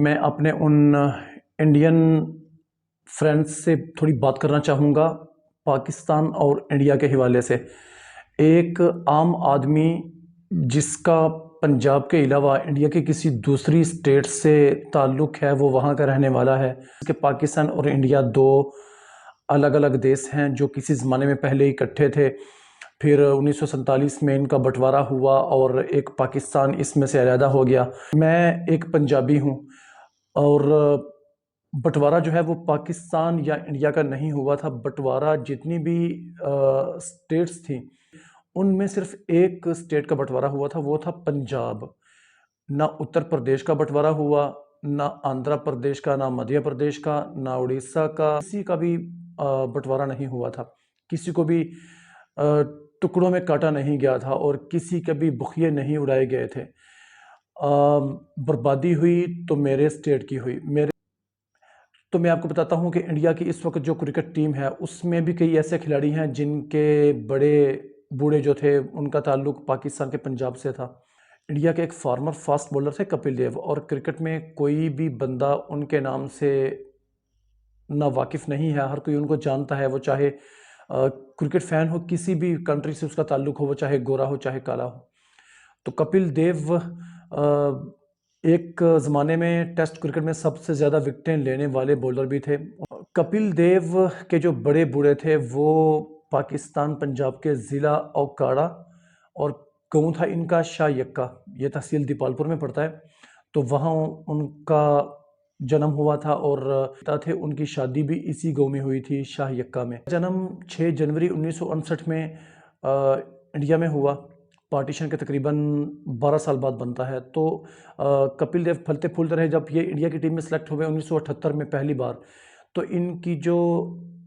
मैं अपने उन इंडियन फ्रेंड्स से थोड़ी बात करना चाहूँगा पाकिस्तान और इंडिया के हवाले से। एक आम आदमी जिसका पंजाब के अलावा इंडिया के किसी दूसरी स्टेट से ताल्लुक़ है, वो वहाँ का रहने वाला है कि पाकिस्तान और इंडिया दो अलग अलग देश हैं जो किसी ज़माने में पहले इकट्ठे थे। फिर 1947 में इनका बंटवारा हुआ और एक पाकिस्तान इसमें से अलहदा हो गया। मैं एक पंजाबी हूँ और बंटवारा जो है वो पाकिस्तान या इंडिया का नहीं हुआ था। बंटवारा जितनी भी स्टेट्स थी उनमें सिर्फ एक स्टेट का बंटवारा हुआ था, वो था पंजाब। ना उत्तर प्रदेश का बंटवारा हुआ, ना आंध्र प्रदेश का, ना मध्य प्रदेश का, ना उड़ीसा का, किसी का भी बंटवारा नहीं हुआ था। किसी को भी टुकड़ों में काटा नहीं गया था और किसी के भी बुखिए नहीं उड़ाए गए थे। बर्बादी हुई तो मेरे स्टेट की हुई। तो मैं आपको बताता हूँ कि इंडिया की इस वक्त जो क्रिकेट टीम है उसमें भी कई ऐसे खिलाड़ी हैं जिनके बड़े बूढ़े जो थे उनका ताल्लुक पाकिस्तान के पंजाब से था। इंडिया के एक फार्मर फास्ट बॉलर थे कपिल देव, और क्रिकेट में कोई भी बंदा उनके नाम से ना वाकिफ़ नहीं है, हर कोई उनको जानता है। वो चाहे क्रिकेट फ़ैन हो, किसी भी कंट्री से उसका ताल्लुक हो, वो चाहे गोरा हो चाहे काला हो। तो कपिल देव एक ज़माने में टेस्ट क्रिकेट में सबसे ज़्यादा विकेटें लेने वाले बॉलर भी थे। कपिल देव के जो बड़े बूढ़े थे वो पाकिस्तान पंजाब के ज़िला ओकाड़ा, और गाँव था इनका शाह यक्का, ये तहसील दीपालपुर में पड़ता है। तो वहाँ उनका जन्म हुआ था और पिता थे उनकी शादी भी इसी गाँव में हुई थी, शाह यक्का में। जन्म 6 जनवरी 1959 में इंडिया में हुआ। पार्टीशन के तकरीबन 12 साल बाद बनता है। तो कपिल देव फलते फूलते रहे। जब ये इंडिया की टीम में सेलेक्ट हुए 1978 में पहली बार, तो इनकी जो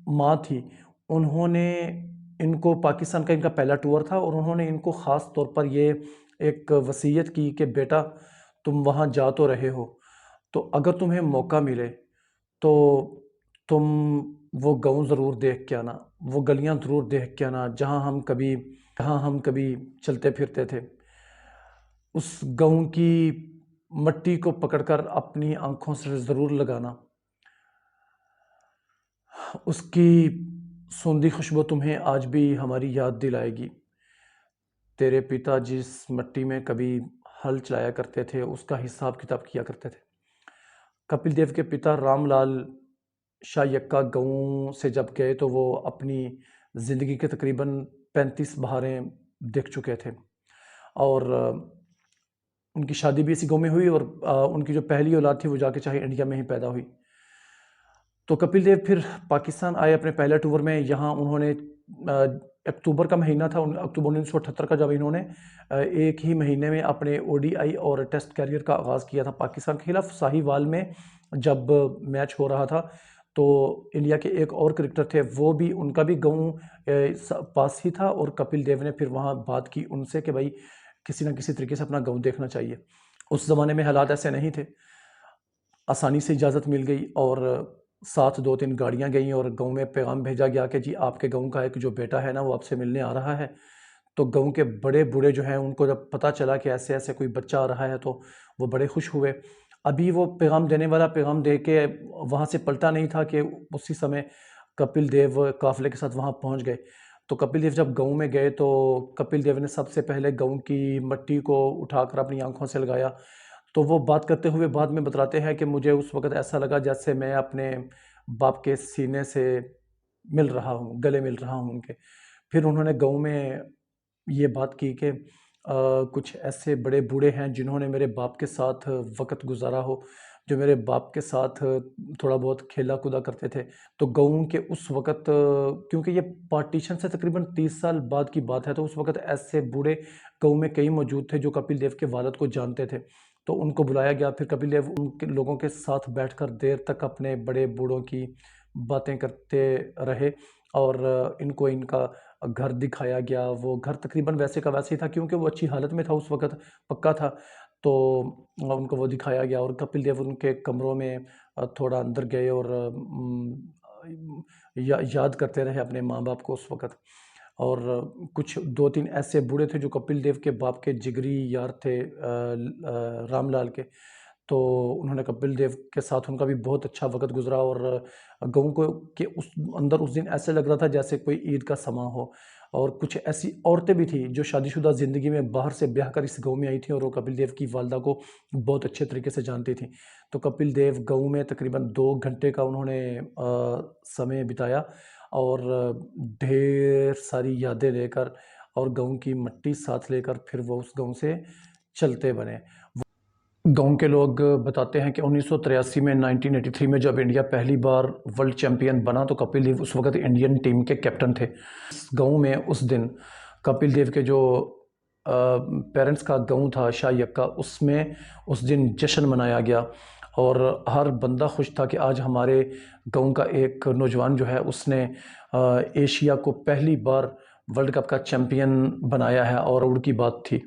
माँ थी उन्होंने इनको, पाकिस्तान का इनका पहला टूर था और उन्होंने इनको ख़ास तौर पर ये एक वसीयत की कि बेटा तुम वहाँ जा तो रहे हो, तो अगर तुम्हें मौका मिले तो तुम वो गाँव ज़रूर देख के आना, वो गलियाँ ज़रूर देख के आना जहाँ हम कभी चलते फिरते थे। उस गाँव की मट्टी को पकड़कर अपनी आँखों से ज़रूर लगाना। उसकी सूंधी खुशबू तुम्हें आज भी हमारी याद दिलाएगी। तेरे पिता जिस मट्टी में कभी हल चलाया करते थे उसका हिसाब किताब किया करते थे। कपिल देव के पिता रामलाल शाह यक्का गाँव से जब गए तो वो अपनी ज़िंदगी के तकरीबन 35 बहारें देख चुके थे, और उनकी शादी भी इसी गाँव में हुई, और उनकी जो पहली औलाद थी वो जाके चाहे इंडिया में ही पैदा हुई। तो कपिल देव फिर पाकिस्तान आए अपने पहले टूर में। यहाँ उन्होंने अक्टूबर का महीना था, अक्टूबर 1978 का, जब इन्होंने एक ही महीने में अपने ओडीआई और टेस्ट कैरियर का आगाज़ किया था पाकिस्तान के खिलाफ। साहिवाल में जब मैच हो रहा था तो इंडिया के एक और क्रिकेटर थे, वो भी, उनका भी गाँव पास ही था, और कपिल देव ने फिर वहाँ बात की उनसे कि भाई किसी न किसी तरीके से अपना गाँव देखना चाहिए। उस ज़माने में हालात ऐसे नहीं थे, आसानी से इजाज़त मिल गई और साथ 2-3 गाड़ियाँ गईं और गाँव में पैगाम भेजा गया कि जी आपके गाँव का एक जो बेटा है ना वो आपसे मिलने आ रहा है। तो गाँव के बड़े बूढ़े जो हैं उनको जब पता चला कि ऐसे ऐसे कोई बच्चा आ रहा है तो वो बड़े खुश हुए। अभी वो पैगाम देने वाला पैगाम दे के वहाँ से पलटा नहीं था कि उसी समय कपिल देव काफ़िले के साथ वहाँ पहुँच गए। तो कपिल देव जब गाँव में गए तो कपिल देव ने सबसे पहले गाँव की मिट्टी को उठाकर अपनी आँखों से लगाया। तो वो बात करते हुए बाद में बतलाते हैं कि मुझे उस वक़्त ऐसा लगा जैसे मैं अपने बाप के सीने से मिल रहा हूँ, गले मिल रहा हूँ उनके। फिर उन्होंने गाँव में ये बात की कि कुछ ऐसे बड़े बूढ़े हैं जिन्होंने मेरे बाप के साथ वक़्त गुज़ारा हो, जो मेरे बाप के साथ थोड़ा बहुत खेला कूदा करते थे। तो गाँव के उस वक़्त, क्योंकि ये पार्टीशन से तकरीबन 30 साल बाद की बात है, तो उस वक़्त ऐसे बूढ़े गाँव में कई मौजूद थे जो कपिल देव के वालिद को जानते थे। तो उनको बुलाया गया। फिर कपिल देव उनके लोगों के साथ बैठकर देर तक अपने बड़े बूढ़ों की बातें करते रहे, और इनको इनका घर दिखाया गया। वो घर तकरीबन वैसे का वैसे ही था क्योंकि वो अच्छी हालत में था उस वक़्त, पक्का था। तो उनको वो दिखाया गया और कपिल देव उनके कमरों में थोड़ा अंदर गए और याद करते रहे अपने माँ-बाप को उस वक़्त। और कुछ 2-3 ऐसे बूढ़े थे जो कपिल देव के बाप के जिगरी यार थे, रामलाल के। तो उन्होंने कपिल देव के साथ उनका भी बहुत अच्छा वक़्त गुज़रा और गाँव को के उस अंदर उस दिन ऐसे लग रहा था जैसे कोई ईद का समा हो। और कुछ ऐसी औरतें भी थी जो शादीशुदा ज़िंदगी में बाहर से ब्याह कर इस गाँव में आई थी और वो कपिल देव की वालिदा को बहुत अच्छे तरीके से जानती थीं। तो कपिल देव गाँव में तकरीबन 2 घंटे का उन्होंने समय बिताया और ढेर सारी यादें लेकर और गाँव की मिट्टी साथ लेकर फिर वो उस गाँव से चलते बने। गाँव के लोग बताते हैं कि 1983 में 1983 में जब इंडिया पहली बार वर्ल्ड चैंपियन बना तो कपिल देव उस वक़्त इंडियन टीम के कैप्टन थे। इस गाँव में उस दिन कपिल देव के जो पेरेंट्स का गाँव था शाहयक्का, उसमें उस दिन जश्न मनाया गया और हर बंदा खुश था कि आज हमारे गाँव का एक नौजवान जो है उसने एशिया को पहली बार वर्ल्ड कप का चैंपियन बनाया है और उड़ की बात थी।